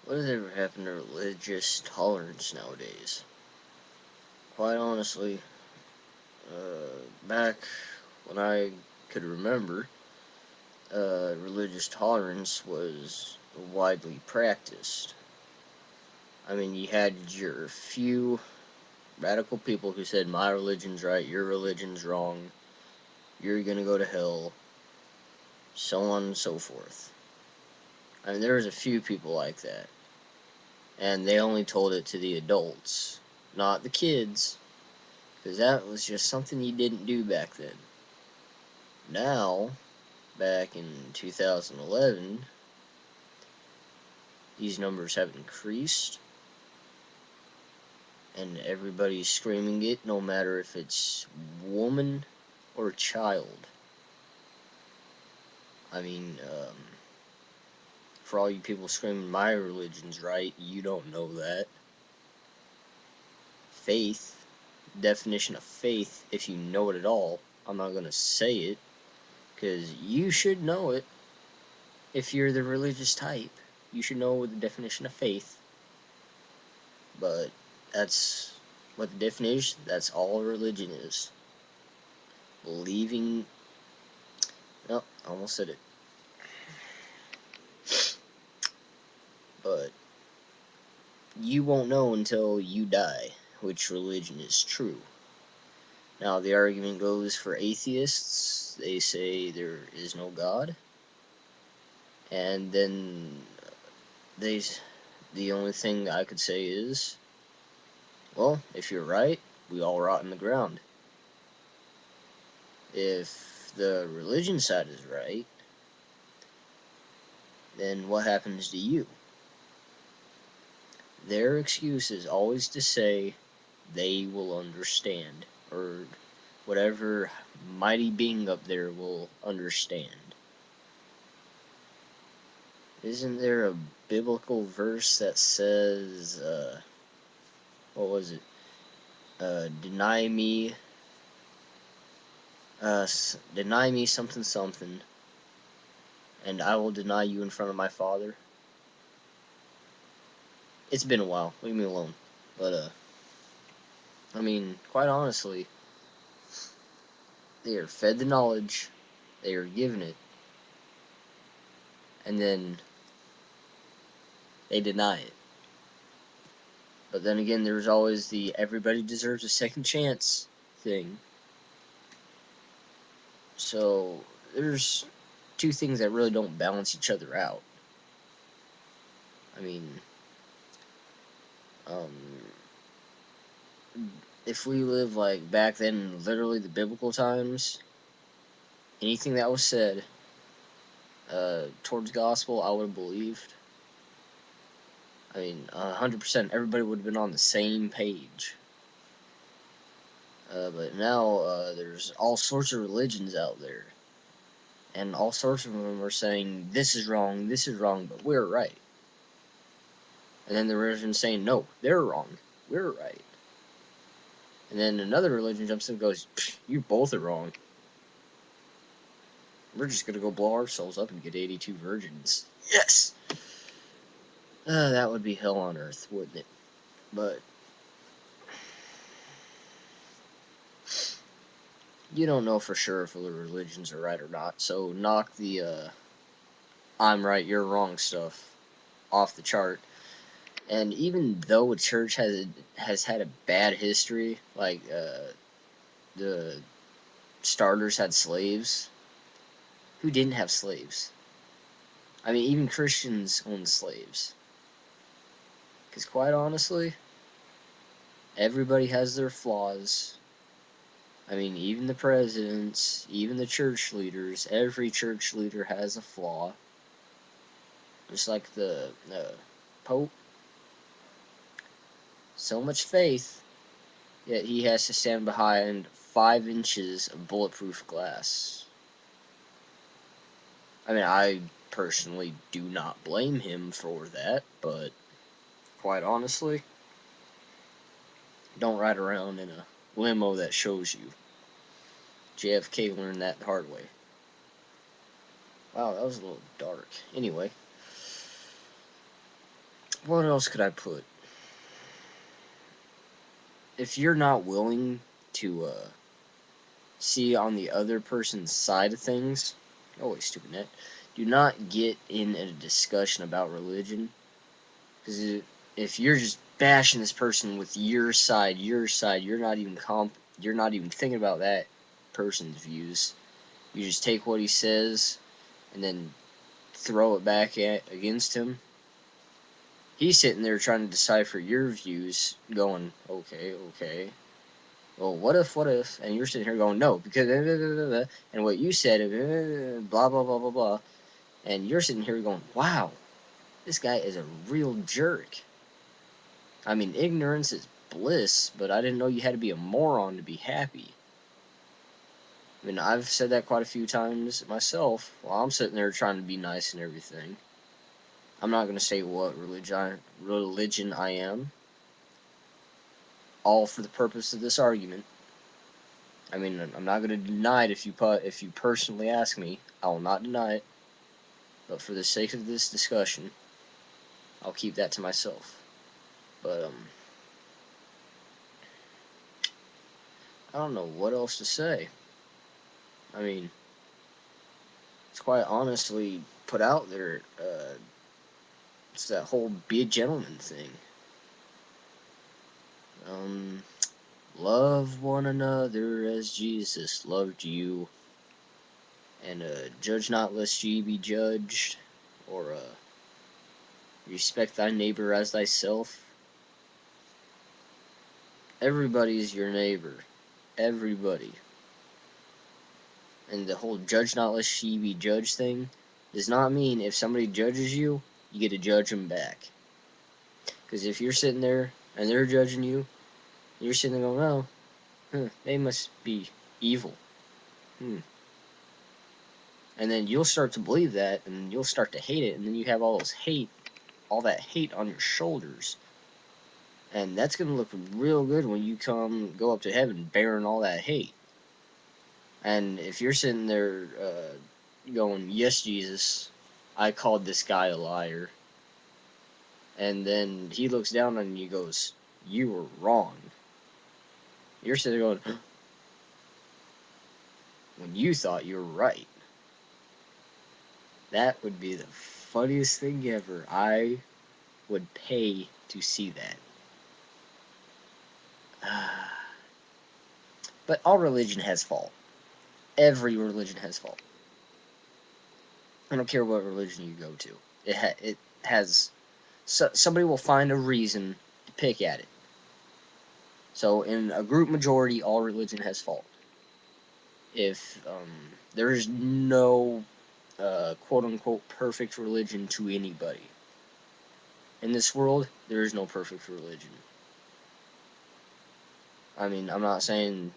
What has ever happened to religious tolerance nowadays? Quite honestly, back when I could remember, religious tolerance was widely practiced. I mean, you had your few radical people who said, my religion's right, your religion's wrong, you're gonna go to hell, so on and so forth. I mean, there was a few people like that. And they only told it to the adults, not the kids, because that was just something you didn't do back then. Now, back in 2011, these numbers have increased, and everybody's screaming it, no matter if it's woman or child. I mean, for all you people screaming my religion's right, you don't know that. Faith, definition of faith, if you know it at all, I'm not gonna say it, because you should know it. If you're the religious type, you should know the definition of faith. But that's what the definition, that's all religion is. Believing. No, I almost said it. But you won't know until you die which religion is true. Now, the argument goes for atheists, they say there is no God. And then the only thing I could say is, well, if you're right, we all rot in the ground. If the religion side is right, then what happens to you? Their excuse is always to say they will understand, or whatever mighty being up there will understand. Isn't there a biblical verse that says, what was it? Deny me something something, and I will deny you in front of my Father. It's been a while. Leave me alone. But I mean, quite honestly, they are fed the knowledge, they are given it, and then they deny it. But then again, there's always the everybody deserves a second chance thing. So there's two things that really don't balance each other out. I mean, um, if we live like back then, literally the biblical times, anything that was said towards gospel, I would have believed. I mean, 100%, everybody would have been on the same page. But now there's all sorts of religions out there, and all sorts of them are saying this is wrong, but we're right. And then the religion saying no, they're wrong, we're right. And then another religion jumps in and goes, you both are wrong. We're just gonna go blow ourselves up and get 82 virgins. Yes! That would be hell on earth, wouldn't it? But you don't know for sure if the religions are right or not, so knock the I'm right, you're wrong stuff off the chart. And even though a church has had a bad history, like the starters had slaves, who didn't have slaves? I mean, even Christians owned slaves. Because quite honestly, everybody has their flaws. I mean, even the presidents, even the church leaders, every church leader has a flaw. Just like the Pope. So much faith, yet he has to stand behind 5 inches of bulletproof glass. I mean, I personally do not blame him for that, but quite honestly, don't ride around in a limo that shows you. JFK learned that the hard way. Wow, that was a little dark. Anyway, what else could I put? If you're not willing to see on the other person's side of things, always stupid net, do not get in a discussion about religion. Because if you're just bashing this person with your side, you're not even thinking about that person's views. You just take what he says and then throw it back against him. He's sitting there trying to decipher your views, going, okay. Well, what if? And you're sitting here going, no, because and what you said, blah blah blah blah blah, and you're sitting here going, wow, this guy is a real jerk. I mean, ignorance is bliss, but I didn't know you had to be a moron to be happy. I mean, I've said that quite a few times myself while I'm sitting there trying to be nice and everything. I'm not going to say what religion I am, all for the purpose of this argument. I mean, I'm not going to deny it if you personally ask me. I will not deny it. But for the sake of this discussion, I'll keep that to myself. But, I don't know what else to say. I mean, it's quite honestly put out there. It's that whole be a gentleman thing. Love one another as Jesus loved you. And, judge not lest ye be judged. Or, respect thy neighbor as thyself. Everybody's your neighbor. Everybody. And the whole judge not lest ye be judged thing does not mean if somebody judges you, you get to judge them back. Because if you're sitting there and they're judging you, you're sitting there going, oh, they must be evil. And then you'll start to believe that, and you'll start to hate it, and then you have all that hate on your shoulders. And that's going to look real good when you go up to heaven bearing all that hate. And if you're sitting there going, yes, Jesus, I called this guy a liar. And then he looks down on you and goes, you were wrong. You're sitting there going, when you thought you were right. That would be the funniest thing ever. I would pay to see that. But all religion has fault. Every religion has fault. I don't care what religion you go to. It has... somebody will find a reason to pick at it. So in a group majority, all religion has fault. If there is no quote-unquote perfect religion to anybody. In this world, there is no perfect religion. I mean, I'm not saying,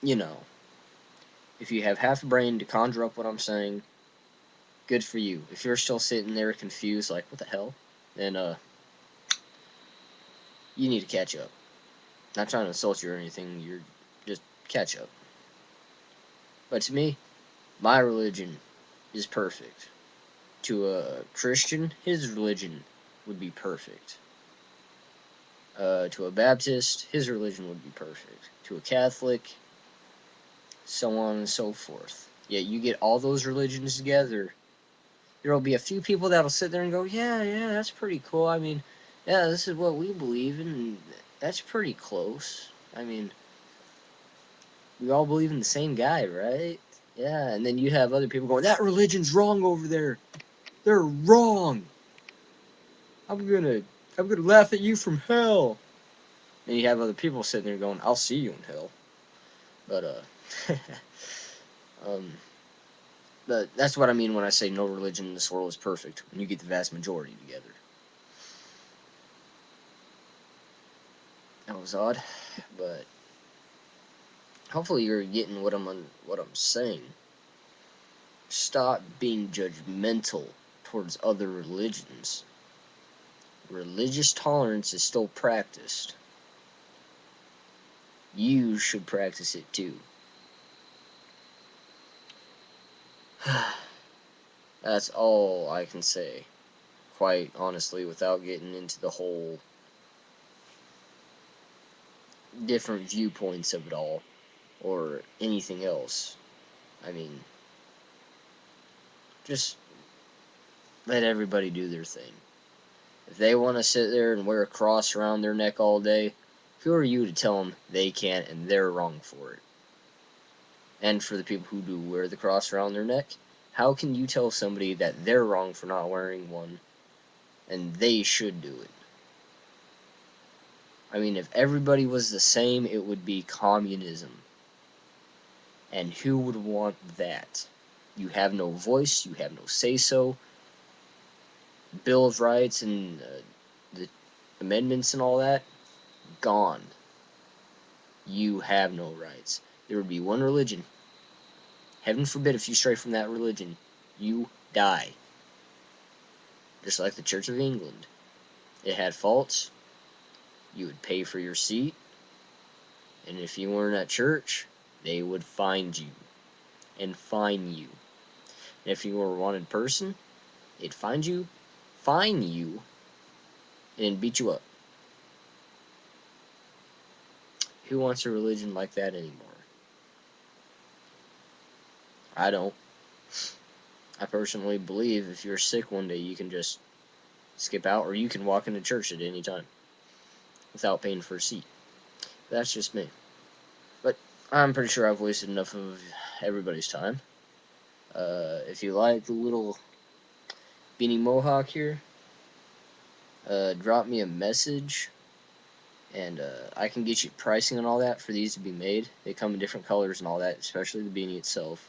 if you have half a brain to conjure up what I'm saying, good for you. If you're still sitting there confused, like, what the hell? Then, you need to catch up. Not trying to insult you or anything, you're just catch up. But to me, my religion is perfect. To a Christian, his religion would be perfect. To a Baptist, his religion would be perfect. To a Catholic, so on and so forth. Yet you get all those religions together, there will be a few people that'll sit there and go, yeah, that's pretty cool. I mean, yeah, this is what we believe in, and that's pretty close. I mean, we all believe in the same guy, right? Yeah, and then you have other people going, that religion's wrong over there. They're wrong. I'm gonna laugh at you from hell. And you have other people sitting there going, I'll see you in hell. But, but that's what I mean when I say no religion in this world is perfect, when you get the vast majority together. That was odd, but hopefully you're getting what I'm saying. Stop being judgmental towards other religions. Religious tolerance is still practiced. You should practice it too. That's all I can say. quite honestly, without getting into the whole different viewpoints of it all or anything else. I mean, just let everybody do their thing. If they want to sit there and wear a cross around their neck all day, who are you to tell them they can't and they're wrong for it? And for the people who do wear the cross around their neck, how can you tell somebody that they're wrong for not wearing one and they should do it? I mean, if everybody was the same, it would be communism. And who would want that? You have no voice, you have no say-so. Bill of Rights and the amendments and all that, gone. You have no rights. There would be one religion. Heaven forbid if you stray from that religion, you die. Just like the Church of England. It had faults. You would pay for your seat. And if you weren't at church, they would find you. And fine you. And if you were a wanted person, they'd find you, fine you, and then beat you up. Who wants a religion like that anymore? I don't. I personally believe if you're sick one day, you can just skip out, or you can walk into church at any time without paying for a seat. That's just me. But I'm pretty sure I've wasted enough of everybody's time. If you like the little beanie mohawk here, drop me a message, and I can get you pricing and all that for these to be made. They come in different colors and all that, especially the beanie itself.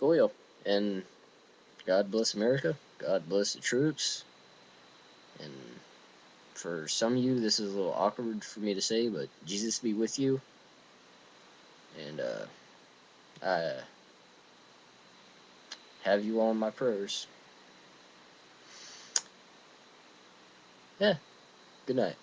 Coolio. And God bless America. God bless the troops. And for some of you, this is a little awkward for me to say, but Jesus be with you. And I have you all in my prayers. Yeah. Good night.